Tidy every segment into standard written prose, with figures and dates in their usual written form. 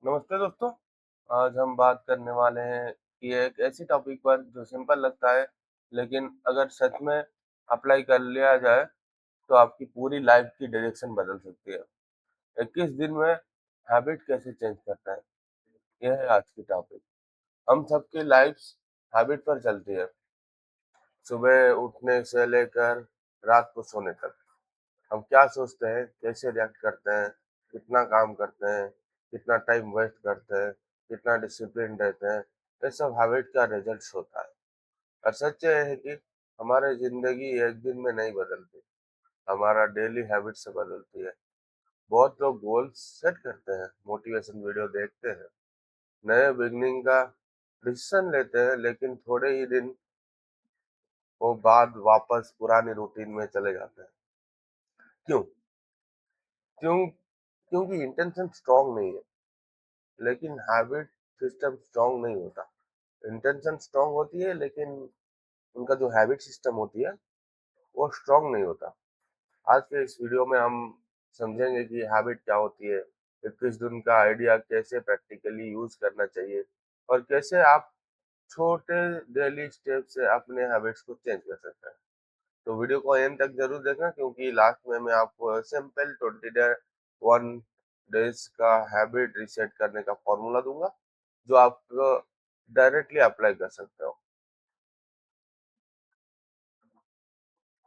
नमस्ते दोस्तों। आज हम बात करने वाले हैं कि एक ऐसी टॉपिक पर जो सिंपल लगता है, लेकिन अगर सच में अप्लाई कर लिया जाए तो आपकी पूरी लाइफ की डायरेक्शन बदल सकती है। 21 दिन में हैबिट कैसे चेंज करता है, यह है आज की टॉपिक। हम सबकी लाइफ्स हैबिट पर चलती है, सुबह उठने से लेकर रात को सोने तक। हम क्या सोचते हैं, कैसे रिएक्ट करते हैं, कितना काम करते हैं, कितना टाइम वेस्ट करते हैं, कितना डिसिप्लिन रहते हैं, ये सब हैबिट का रिजल्ट होता है। और सच ये है कि हमारी जिंदगी एक दिन में नहीं बदलती, हमारा डेली हैबिट से बदलती है। बहुत लोग गोल्स सेट करते हैं, मोटिवेशन वीडियो देखते हैं, नए बिगनिंग का डिसीजन लेते हैं, लेकिन थोड़े ही दिन वो बाद वापस पुरानी रूटीन में चले जाते हैं। क्यों? क्यों? क्योंकि इंटेंशन स्ट्रांग नहीं है, लेकिन हैबिट सिस्टम स्ट्रांग नहीं होता। इंटेंशन स्ट्रांग होती है, लेकिन उनका जो हैबिट सिस्टम होती है वो स्ट्रांग नहीं होता। आज के इस वीडियो में हम समझेंगे कि हैबिट क्या होती है, 21 दिन का आइडिया कैसे प्रैक्टिकली यूज करना चाहिए, और कैसे आप छोटे डेली स्टेप से अपने हैबिट्स को चेंज कर सकते हैं। तो वीडियो को एंड तक जरूर देखना, क्योंकि लास्ट में मैं आपको सिंपल 21 डेज का हैबिट रिसेट करने का फॉर्मूला दूंगा, जो आप डायरेक्टली अप्लाई कर सकते हो।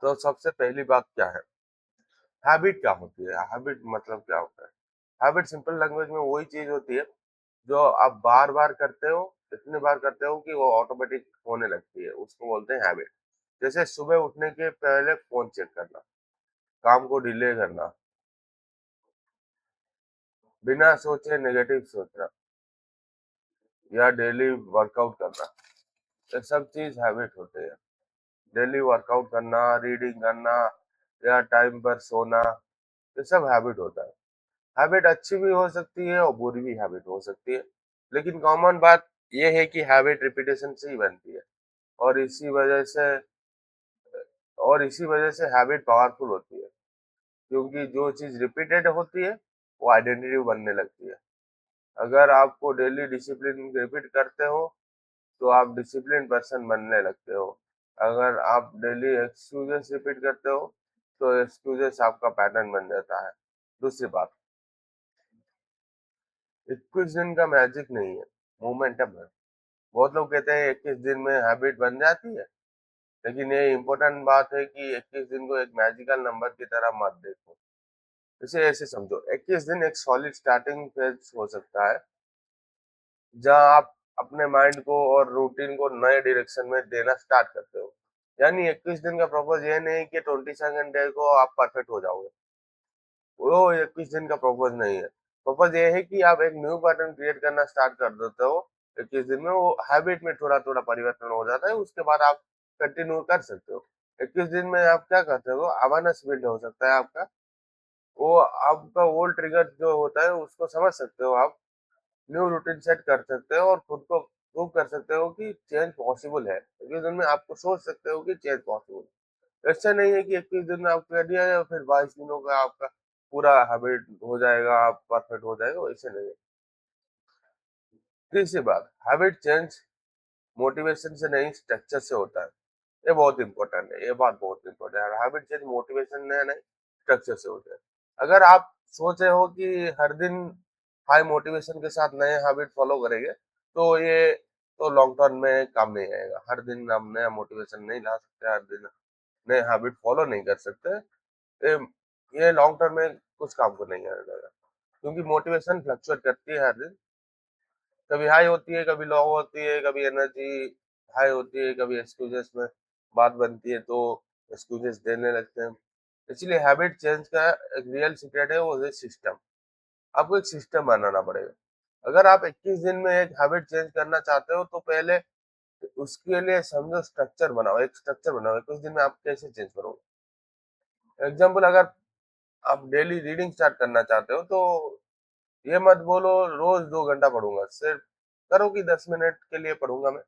तो सबसे पहली बात क्या है, हैबिट क्या होती है? हैबिट मतलब क्या होता है? हैबिट सिंपल लैंग्वेज में वही चीज होती है जो आप बार बार करते हो, इतने बार करते हो कि वो ऑटोमेटिक होने लगती है, उसको बोलते हैं हैबिट। जैसे सुबह उठने के पहले फोन चेक करना, काम को डिले करना, बिना सोचे नेगेटिव सोचना, या डेली वर्कआउट करना, ये सब चीज हैबिट होते हैं। डेली वर्कआउट करना, रीडिंग करना, या टाइम पर सोना, ये सब हैबिट होता है। हैबिट अच्छी भी हो सकती है और बुरी भी हैबिट हो सकती है, लेकिन कॉमन बात यह है कि हैबिट रिपीटेशन से ही बनती है, और इसी वजह से हैबिट पावरफुल होती है, क्योंकि जो चीज रिपीटेड होती है वो आइडेंटिटी बनने लगती है। अगर आपको डेली डिसिप्लिन रिपीट करते हो तो आप डिसिप्लिन पर्सन बनने लगते हो। अगर आप डेली एक्सक्यूजेस रिपीट करते हो तो एक्सक्यूजेस आपका पैटर्न बन जाता है। दूसरी बात, 21 दिन का मैजिक नहीं है, मोमेंटम है। बहुत लोग कहते हैं 21 दिन में हैबिट बन जाती है, लेकिन ये इम्पोर्टेंट बात है कि 21 दिन को एक मैजिकल नंबर की तरह मत देखो। इसे ऐसे समझो, 21 दिन एक सॉलिड स्टार्टिंग फेज हो सकता है, जहाँ आप अपने माइंड को और रूटीन को नए डायरेक्शन में देना स्टार्ट करते हो। यानी 21 दिन का पर्पज ये नहीं कि 22nd डे को आप परफेक्ट हो जाओगे। वो 21 दिन का पर्पज नहीं है। पर्पज ये है कि आप एक न्यू पैटर्न क्रिएट करना स्टार्ट कर देते हो। 21 दिन में वो हैबिट में थोड़ा थोड़ा परिवर्तन हो जाता है, उसके बाद आप कंटिन्यू कर सकते हो। 21 दिन में आप क्या करते हो, अवेयरनेस बिल्ड हो सकता है आपका। वो आपका ओल्ड ट्रिगर जो होता है उसको समझ सकते हो आप, न्यू रूटीन सेट कर सकते हो और खुद को प्रूव कर सकते हो कि चेंज पॉसिबल है। 21 दिन में आपको सोच सकते हो कि चेंज पॉसिबल है। ऐसा नहीं है कि 21 दिन में आप कर दिया या फिर 22 दिनों का आपका पूरा हैबिट हो जाएगा, आप परफेक्ट हो जाएगा, वैसे नहीं है। तीसरी बात, हैबिट चेंज मोटिवेशन से नहीं, स्ट्रक्चर से होता है। ये बहुत इंपॉर्टेंट है, ये बात बहुत इंपॉर्टेंट है। हैबिट चेंज मोटिवेशन में नहीं, स्ट्रक्चर से होता है। अगर आप सोचे हो कि हर दिन हाई मोटिवेशन के साथ नए हैबिट फॉलो करेंगे, तो ये तो लॉन्ग टर्म में काम नहीं आएगा। हर दिन हम नया मोटिवेशन नहीं ला सकते, हर दिन नए हैबिट फॉलो नहीं कर सकते। ये ये लॉन्ग टर्म में कुछ काम को नहीं आएगा, क्योंकि मोटिवेशन फ्लक्चुएट करती है हर दिन। कभी हाई होती है, कभी लो होती है, कभी एनर्जी हाई होती है, कभी एक्सक्यूजेस में बात बनती है तो एक्सक्यूजेस देने लगते हैं। इसलिए हैबिट चेंज का एक रियल सीक्रेट है, वो है सिस्टम। आपको एक सिस्टम बनाना पड़ेगा। अगर आप 21 दिन में एक हैबिट चेंज करना चाहते हो तो पहले उसके लिए समझो, स्ट्रक्चर बनाओ, एक स्ट्रक्चर बनाओ 21 दिन में आप कैसे चेंज करोगे। एग्जाम्पल, अगर आप डेली रीडिंग स्टार्ट करना चाहते हो तो ये मत बोलो रोज 2 घंटा पढ़ूंगा, सिर्फ करो कि 10 मिनट के लिए पढ़ूंगा मैं।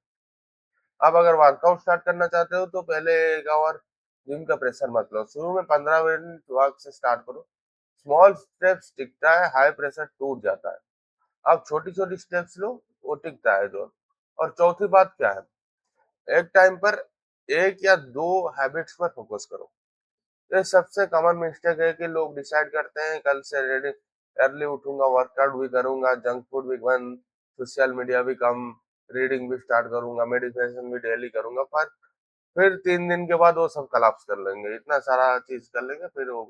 आप अगर वर्कआउट स्टार्ट करना चाहते हो तो पहले 1 आवर जिम का प्रेशर मत लो, शुरू में 15 मिनट वर्क से स्टार्ट करो। स्मॉल स्टेप्स टिकता है, हाई प्रेशर टूट जाता है। आप छोटी-छोटी स्टेप्स लो, वो टिकता है जो। और चौथी बात क्या है, एक टाइम पर 1 या 2 हैबिट्स पर फोकस करो। ये सबसे कॉमन मिस्टेक है कि लोग डिसाइड करते हैं कल से रेडी अर्ली उठूंगा, वर्कआउट भी करूंगा, जंक फूड भी बंद, सोशल मीडिया भी कम, रीडिंग भी स्टार्ट करूंगा, मेडिटेशन भी डेली करूंगा। पर फिर 3 दिन के बाद वो सब कलाप्स कर लेंगे, इतना सारा चीज कर लेंगे, फिर वो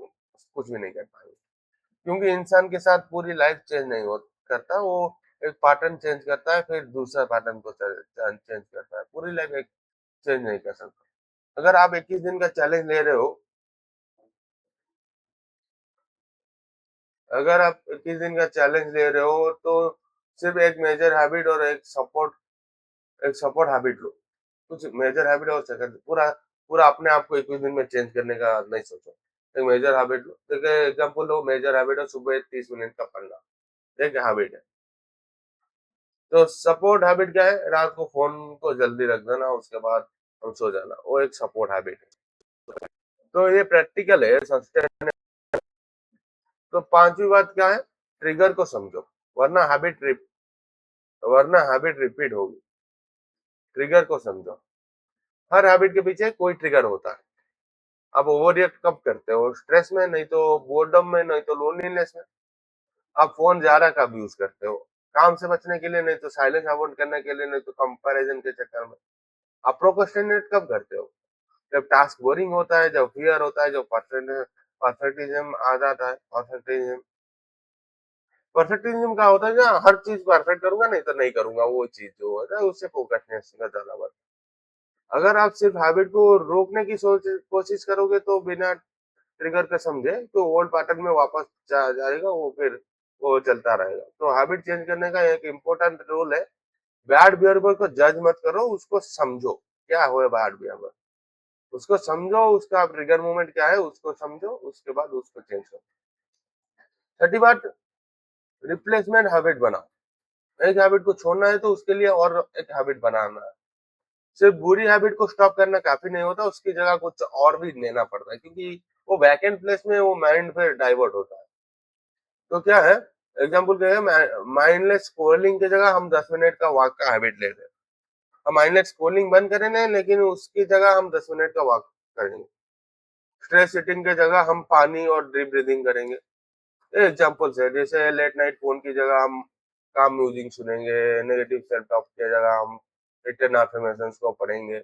कुछ भी नहीं कर पाएंगे। क्योंकि इंसान के साथ पूरी लाइफ चेंज नहीं हो करता, वो एक पैटर्न चेंज करता है, फिर दूसरा पैटर्न को चेंज करता है, पूरी लाइफ एक चेंज नहीं कर सकता। अगर आप 21 दिन का चैलेंज ले रहे हो, अगर आप 21 दिन का चैलेंज ले रहे हो, तो सिर्फ एक मेजर हैबिट और एक सपोर्ट हैबिट लो। कुछ मेजर हैबिट और सेकंड पूरा पूरा अपने आप को 21 दिन में चेंज करने का नहीं सोचो। एक मेजर हैबिट लो, देखिए एग्जांपल लो, मेजर हैबिट है सुबह 30 मिनट का पढ़ना, एक हैबिट है। तो सपोर्ट हैबिट क्या है, रात को फोन को जल्दी रख देना, उसके बाद हम सो जाना, वो एक सपोर्ट हैबिट है। तो ये प्रैक्टिकल है, सस्टेन। तो पांचवी बात क्या है, ट्रिगर को समझो, वरना हैबिट वरना हैबिट रिपीट होगी। ट्रिगर को समझो, हर हैबिट के पीछे कोई ट्रिगर होता है। आप ओवर रिएक्ट कब करते हो, स्ट्रेस में, नहीं तो बोर्डम में, नहीं तो लोनलीनेस में। आप फोन ज्यादा कब यूज करते हो, काम से बचने के लिए, नहीं तो साइलेंस अवॉइड करने के लिए, नहीं तो कंपैरिजन के चक्कर में। आप प्रोक्रेस्टिनेट कब करते हो, जब टास्क बोरिंग होता है, जब फियर होता है, जब परफेक्टिज्म आ जाता है। परफेक्टिज्म का होता है ना, हर चीज परफेक्ट करूंगा, नहीं तो नहीं करूंगा, वो चीज जो होता है उससे फोकसनेस का ज्यादा बढ़ता है। अगर आप सिर्फ हैबिट को रोकने की सोच कोशिश करोगे, तो बिना ट्रिगर के समझे तो ओल्ड पैटर्न में वापस जाएगा, वो फिर वो चलता रहेगा। तो हैबिट चेंज करने का एक इम्पोर्टेंट रूल है, बैड बिहेवियर को जज मत करो, उसको समझो क्या हुआ बैड बिहेवियर, उसको समझो, उसका ट्रिगर मूवमेंट क्या है उसको समझो, उसके बाद उसको चेंज करो। छठी बात, रिप्लेसमेंट हैबिट बनाओ। एक हैबिट को छोड़ना है तो उसके लिए और एक हैबिट बनाना है। सिर्फ बुरी हैबिट को स्टॉप करना काफी नहीं होता, उसकी जगह कुछ और भी लेना पड़ता है, क्योंकि वो बैक एंड प्लेस में वो माइंड फिर डाइवर्ट होता है। तो क्या है, एग्जाम्पल क्या है, माइंडलेस स्क्रोलिंग की जगह हम 10 मिनट का वॉक का हैबिट ले रहे हैं। हम माइंडलेस स्क्रोलिंग बंद करेंगे, लेकिन उसकी जगह हम 10 मिनट का वॉक करेंगे। स्ट्रेस ईटिंग की जगह हम पानी और डीप ब्रीदिंग करेंगे। ये एग्जाम्पल्स है, जैसे लेट नाइट फोन की जगह हम काम म्यूजिक सुनेंगे, नेगेटिव सेल्फ टॉक की जगह हम रिटर्न अफर्मेशंस को पढ़ेंगे।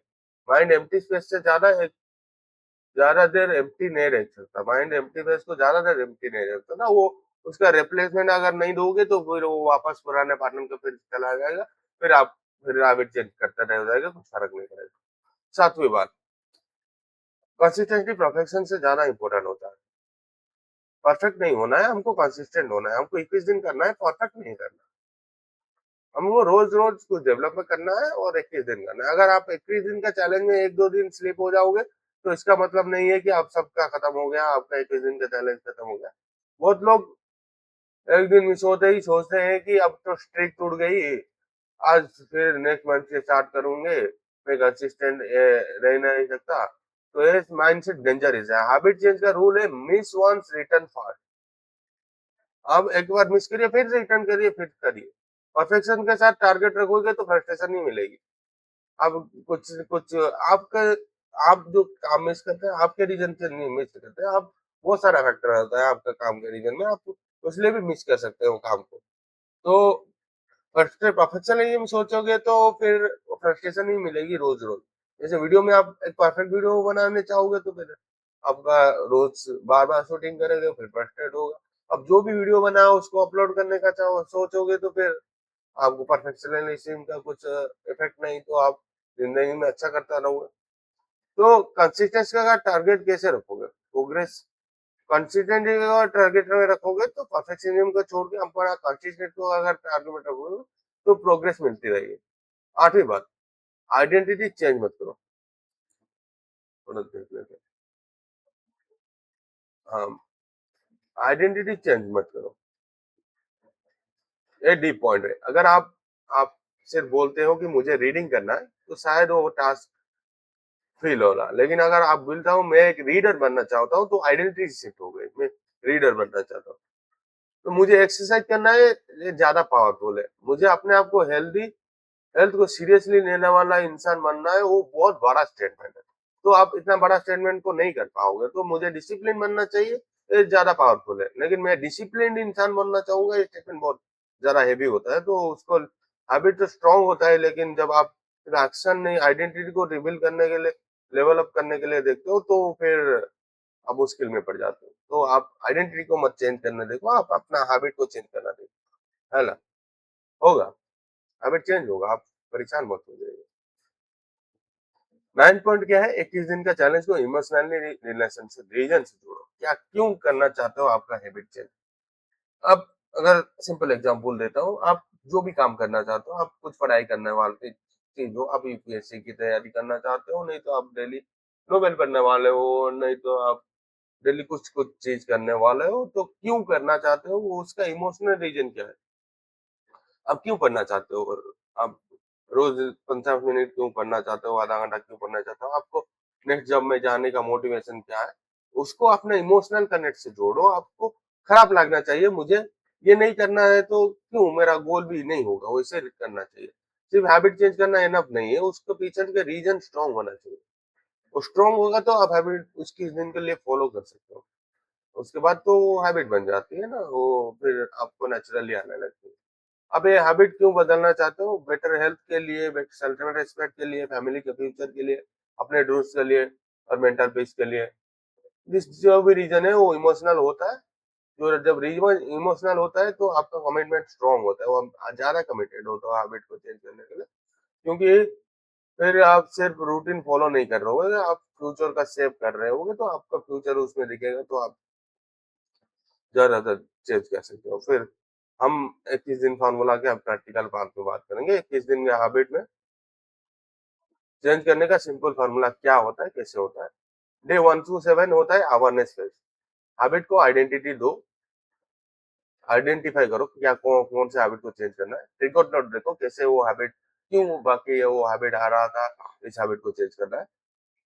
माइंड एम्प्टी स्पेस से ज्यादा देर एम्प्टी नहीं रह सकता, माइंड एम्प्टी स्पेस को ज्यादा देर एम्प्टी नहीं रह सकता ना, वो उसका रिप्लेसमेंट अगर नहीं दोगे तो फिर वो वापस पुराने पैटर्न को फिर चला जाएगा। फिर हैबिट चेंज करते रह जाएगा, कुछ फर्क नहीं पड़ेगा। सातवीं बात, कंसिस्टेंसी परफेक्शन से ज्यादा इंपॉर्टेंट होता है। परफेक्ट नहीं होना है हमको, कंसिस्टेंट होना है हमको। 21 दिन करना है, परफेक्ट नहीं करना। हमको रोज रोज कुछ डेवलपमेंट करना है और 21 दिन करना है। अगर आप 21 दिन का चैलेंज में 1-2 दिन स्लिप हो जाओगे, तो इसका मतलब नहीं है कि आप सबका खत्म हो गया, आपका 21 दिन का चैलेंज खत्म हो गया। बहुत लोग एक दिन मिस होते ही सोचते हैं कि अब तो स्ट्रिक टूट गई, आज फिर नेक्स्ट मंथ से स्टार्ट करूंगे, मैं कंसिस्टेंट रह नहीं सकता। तो ये माइंडसेट डेंजरस है। हैबिट चेंज का रूल है, मिस वंस रिटर्न फास्ट। अब एक बार मिस करिए, फिर रिटर्न करिए, फिर करिए। परफेक्शन के साथ टारगेट रखोगे तो फ्रस्ट्रेशन नहीं मिलेगी। अब कुछ कुछ आपका आप जो काम मिस करते हैं, आपके रीजन से नहीं मिस करते हैं आप, बहुत सारा फैक्टर होता है आपका काम के रीजन में, आप उसलिए भी मिस कर सकते हो काम को। तो परफेक्शनिज्म सोचोगे तो फिर फ्रस्ट्रेशन ही मिलेगी रोज रोज। जैसे वीडियो में आप एक परफेक्ट वीडियो बनाने चाहोगे, तो फिर आपका रोज बार बार शूटिंग करेंगे, फिर फ्रस्ट्रेट होगा। अब जो भी वीडियो बनाओ उसको अपलोड करने का चाहो सोचोगे, तो फिर आपको परफेक्शनिज्म का कुछ इफेक्ट नहीं, तो आप जिंदगी में अच्छा करता रहोगे। तो कंसिस्टेंसी का टारगेट कैसे रखोगे, प्रोग्रेस कंसिस्टेंटली अगर टारगेट में रखोगे, तो परफेक्शनिज्म को छोड़ के अपना कंसिस्टेंट को अगर टारगेट में रखोगे, तो प्रोग्रेस मिलती रहेगी। आठवीं बात, आइडेंटिटी चेंज मत करो। थोड़ा देख लेते हैं। हाँ, आइडेंटिटी चेंज मत करो, ये डीप पॉइंट है। अगर आप सिर्फ बोलते हो कि मुझे रीडिंग करना है, तो शायद वो टास्क फील हो रहा, लेकिन अगर आप बोलता हूँ मैं एक रीडर बनना चाहता हूँ, तो आइडेंटिटी शिफ्ट हो गई, मैं रीडर बनना चाहता हूँ। तो मुझे एक्सरसाइज करना है, ये ज़्यादा पावरफुल है। मुझे अपने आप को हेल्थ को सीरियसली लेने वाला इंसान बनना है, वो बहुत बड़ा स्टेटमेंट है। तो आप इतना बड़ा स्टेटमेंट को नहीं कर पाओगे, तो मुझे डिसिप्लिन बनना चाहिए, ये ज़्यादा पावरफुल है। लेकिन मैं डिसिप्लिन्ड इंसान बनना चाहूँगा, ये स्टेटमेंट बहुत ज़्यादा हेवी होता है, तो उसको हैबिट तो स्ट्रॉन्ग होता है, लेकिन जब आप फिर एक्शन नहीं, आइडेंटिटी को रिवील करने के लिए, लेवल अप करने के लिए देखते हो, तो फिर आप मुश्किल में पड़ जाते हो। तो आप आइडेंटिटी को मत चेंज करने देखो, आप अपना हैबिट को चेंज करना देखो, है ना? होगा, हैबिट चेंज होगा, आप परेशान मत हो जाइए। 9 पॉइंट क्या है, 21 दिन का चैलेंज को इमोशनली रिलेशनशिप रीजन से जोड़ो। क्या क्यों करना चाहते हो आपका हैबिट चेंज? अब अगर सिंपल एग्जांपल देता हूँ, आप जो भी काम करना चाहते हो, आप कुछ पढ़ाई करने वाले चीज हो, आप यूपीएससी की तैयारी करना चाहते हो, नहीं तो आप डेली नोवेल पढ़ने वाले हो, नहीं तो आप डेली कुछ कुछ चीज करने वाले हो, तो क्यों करना चाहते हो, वो उसका इमोशनल रीजन क्या है? आप क्यों पढ़ना चाहते हो? और आप रोज 15 मिनट क्यों पढ़ना चाहते हो, आधा घंटा क्यों पढ़ना चाहते हो? आपको नेक्स्ट जॉब में जाने का मोटिवेशन क्या है? उसको अपने इमोशनल कनेक्ट से जोड़ो। आपको खराब लगना चाहिए, मुझे ये नहीं करना है, तो क्यों, मेरा गोल भी नहीं होगा, वैसे करना चाहिए। सिर्फ हैबिट चेंज करना इनफ नहीं है, उसके पीछे का रीजन स्ट्रांग होना चाहिए। वो स्ट्रांग होगा तो आप हैबिट उसकी दिन के लिए फॉलो कर सकते हो। उसके बाद तो वो हैबिट बन जाती है ना, वो फिर आपको नेचुरली आने लगती है। अब ये हैबिट क्यों बदलना चाहते हो? बेटर हेल्थ के लिए, बेटर सेल्फ रिस्पेक्ट के लिए, फैमिली के फ्यूचर के लिए, अपने ड्रीम्स के लिए और मेंटल पीस के लिए। जिस जो भी रीजन है वो इमोशनल होता है। जो जब रीजन इमोशनल होता है तो आपका कमिटमेंट स्ट्रांग होता है, वो आप ज्यादा कमिटेड होते हो हैबिट को चेंज करने के लिए। क्योंकि फिर आप सिर्फ रूटीन फॉलो नहीं कर रहे होगे, आप फ्यूचर का सेव कर रहे होगे, तो आपका फ्यूचर उसमें दिखेगा, तो आप ज्यादा चेंज कर सकते हो। फिर हम 21 दिन फार्मूला के अब प्रैक्टिकल पार्ट में बात करेंगे। 21 दिन के हैबिट में चेंज करने का सिंपल फार्मूला क्या होता है, कैसे होता है? डे 1 to 7 होता है अवेयरनेस फेज। हैबिट को आइडेंटिटी दो, आइडेंटिफाई करो कि क्या कौन से हैबिट को चेंज करना है। ट्रिगर नोट देखो, कैसे वो हैबिट, क्यों बाकी ये वो हैबिट आ रहा था, इस हैबिट को चेंज करना है।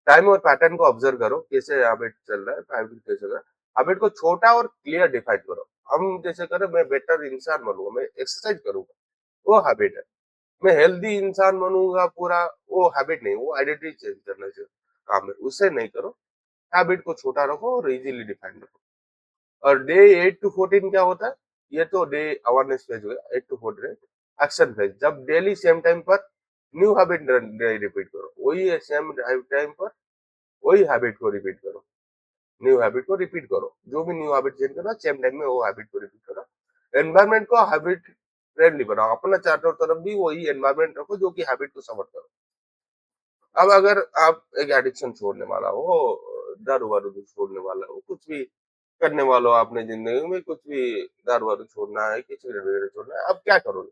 टाइम और पैटर्न को ऑब्जर्व करो, कैसे हैबिट चल रहा है, हैबिट कैसे चल रहा है। हैबिट को छोटा और क्लियर डिफाइन करो। हम जैसे करें, मैं बेटर इंसान बनूंगा, मैं एक्सरसाइज करूंगा, वो हैबिट है। मैं हेल्दी इंसान बनूंगा पूरा, वो हैबिट नहीं, वो आइडेंटिटी चेंज करने से काम है, उससे नहीं करो। हैबिट को छोटा रखो और इजीली डिफाइन रखो। और डे 8 to 14 क्या होता है? ये तो डे अवेयरनेस फेज हो गया। 8 to 14 एक्शन फेज, जब डेली सेम टाइम पर न्यू हैबिट रिपीट करो, वही सेम टाइम पर वही हैबिट को रिपीट करो, न्यू हैबिट को रिपीट करो। जो भी न्यू हैबिट चेंज करना, सेम टाइम में वो हैबिट को रिपीट करो। एनवायरमेंट को हैबिट फ्रेंडली बनाओ, अपना चारों तरफ भी वही एनवायरमेंट रखो जो कि हैबिट को सपोर्ट करो। अब अगर आप एक एडिक्शन छोड़ने वाला हो, दारू वारू भी छोड़ने वाला हो, कुछ भी करने वाला हो आपने जिंदगी में, कुछ भी दारू वारू छोड़ना है, किसी वगैरह छोड़ना है, अब क्या करोगे?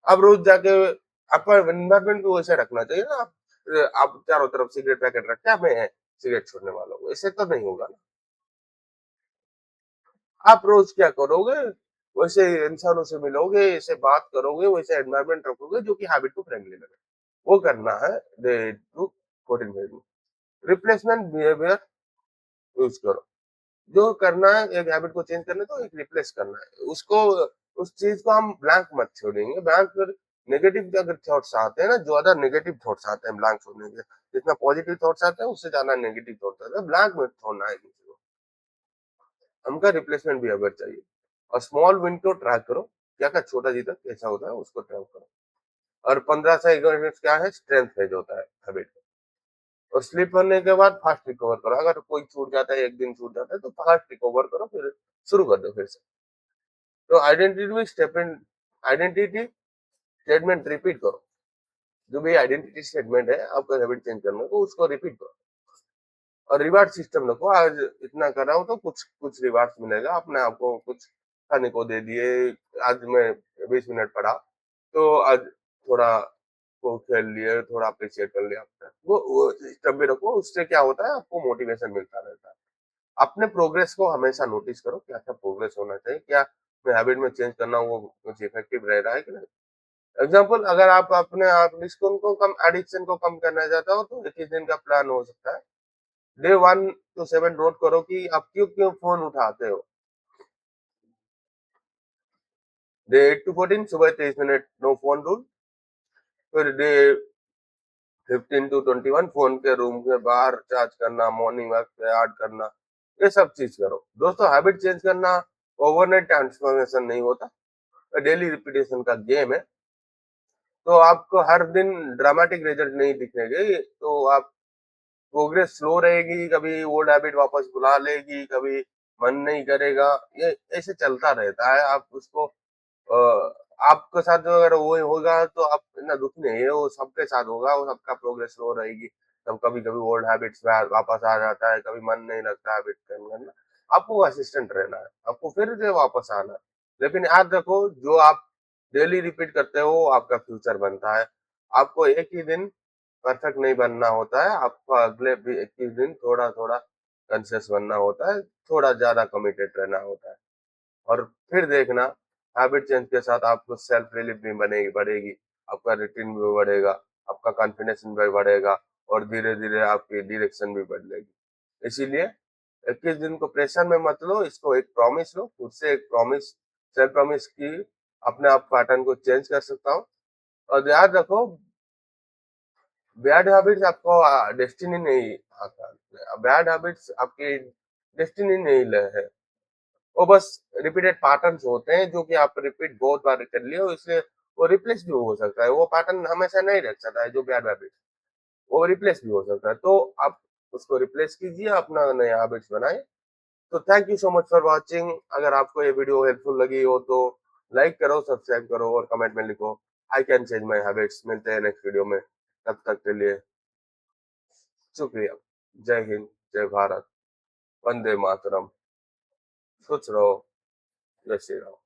अब रोज जाके आपका एनवायरमेंट को वैसे रखना चाहिए ना। आप चारों तरफ सिगरेट पैकेट रख के मैं सिगरेट छोड़ने वाला हूँ, ऐसे तो नहीं होगा ना। आप रोज क्या करोगे? वैसे इंसानों से मिलोगे, ऐसे बात करोगे, वैसे एनवायरनमेंट रखोगे जो कि हैबिट को फ्रेंडली लगे। वो करना है डे 2 14 डेज में। रिप्लेसमेंट बिहेवियर यूज करो। जो करना है, एक हैबिट को चेंज करना है तो एक रिप्लेस करना है उसको। उस चीज को हम ब्लैंक मत छोड़ेंगे, ब्लैंक फिर नेगेटिव अगर थॉट्स आते हैं ना, ज्यादा नेगेटिव थॉट्स आते हैं ब्लैंक छोड़ने के। जितना पॉजिटिव थॉट्स आते हैं उससे ज्यादा नेगेटिव थॉट्स आते हैं, ब्लैंक में छोड़ना है किसी को। हमका रिप्लेसमेंट बिहेवियर चाहिए। और स्मॉल विन को ट्रैक करो, क्या क्या छोटा जीता कैसा होता है उसको ट्रैक करो। और 15 से 21 मिनट क्या है, स्ट्रेंथ फेज होता है हैबिट। और स्लिप होने के बाद फास्ट रिकवर करो, अगर कोई छूट जाता है, एक दिन छूट जाता है, तो फास्ट रिकवर करो, फिर शुरू कर दो फिर से। तो आइडेंटिटी स्टेटमेंट रिपीट करो। जो भी आइडेंटिटी स्टेटमेंट है आपका हैबिट चेंज करने को, उसको रिपीट करो। और रिवार्ड सिस्टम रखो, आज इतना कर रहा हूँ तो कुछ कुछ रिवार्ड मिलेगा, अपने आपको कुछ खाने को दे दिए। आज मैं 20 मिनट पढ़ा, तो आज थोड़ा वो खेल लिए, थोड़ा अप्रिशिएट कर लिया आपने, वो सिस्टम भी रखो। उससे क्या होता है, आपको मोटिवेशन मिलता रहता है। अपने प्रोग्रेस को हमेशा नोटिस करो, क्या क्या प्रोग्रेस होना चाहिए, क्या मैं हैबिट में चेंज करना वो कुछ इफेक्टिव रह रहा है कि नहीं। एग्जाम्पल, अगर आप अपने आप को कम एडिक्शन को कम करना चाहता हो, तो 21 दिन का प्लान हो सकता है। डे 1 to 7 नोट करो कि आप क्यों क्यों फोन उठाते हो। डे 8 टू 14 सुबह 23 मिनट नो फोन रूल। फिर डे 15 टू 21 फोन के रूम के बाहर चार्ज करना, मॉर्निंग वॉक पे ऐड करना, ये सब चीज करो। दोस्तों हैबिट चेंज करना ओवरनाइट ट्रांसफॉर्मेशन नहीं होता, डेली रिपीटेशन का गेम है। तो आपको हर दिन ड्रामेटिक रिजल्ट नहीं दिखेंगे, तो आप प्रोग्रेस स्लो रहेगी, कभी ओल्ड हैबिट वापस बुला लेगी, कभी मन नहीं करेगा, ये ऐसे चलता रहता है। आप उसको आपके साथ जो अगर वो होगा तो आप इतना दुखी नहीं है, वो सबके साथ होगा, वो सबका प्रोग्रेस स्लो रहेगी। तब कभी-कभी ओल्ड हैबिट्स वापस आ जाता है, कभी मन नहीं लगता हैबिट करने में। आपको असिस्टेंट रहना है, आपको फिर से वापस आना है। लेकिन याद रखो जो आप डेली रिपीट करते हो वो आपका फ्यूचर बनता है। आपको एक ही दिन परफेक्ट नहीं बनना होता है, आपको अगले भी 21 दिन थोड़ा-थोड़ा कॉन्शियस बनना होता है, थोड़ा ज़्यादा कमिटेड रहना होता है। और फिर देखना हैबिट चेंज के साथ आपको सेल्फ रिलीफ भी बनेगी बढ़ेगी, आपका रूटीन भी बढ़ेगा, आपका कॉन्फिडेंस भी बढ़ेगा और धीरे-धीरे आपकी डायरेक्शन भी बदलेगी। इसीलिए 21 दिन को प्रेशर में मत लो, इसको एक प्रॉमिस लो, खुद से एक प्रॉमिस, सेल्फ प्रॉमिस की अपने आप पैटर्न को चेंज कर सकता हूँ। और याद रखो बैड हैबिट्स आपको डेस्टिनी नहीं आता, बैड हैबिट्स आपकी डेस्टिनी नहीं है, वो बस रिपीटेड पैटर्न्स होते हैं जो कि आप रिपीट बहुत बार कर लिए हो, इसलिए वो रिप्लेस भी हो सकता है। वो पैटर्न हमेशा नहीं रख सकता है जो बैड हैबिट, वो रिप्लेस भी हो सकता है। तो आप उसको रिप्लेस कीजिए, अपना नए हैबिट्स बनाएं। तो thank you so much for watching. अगर आपको ये वीडियो हेल्पफुल लगी हो तो लाइक करो, सब्सक्राइब करो और कमेंट में लिखो I can change my habits. मिलते हैं नेक्स्ट वीडियो में, तब तक के लिए शुक्रिया। जय हिंद, जय भारत, वंदे मातरम। खुश रहो, जय श्री राम।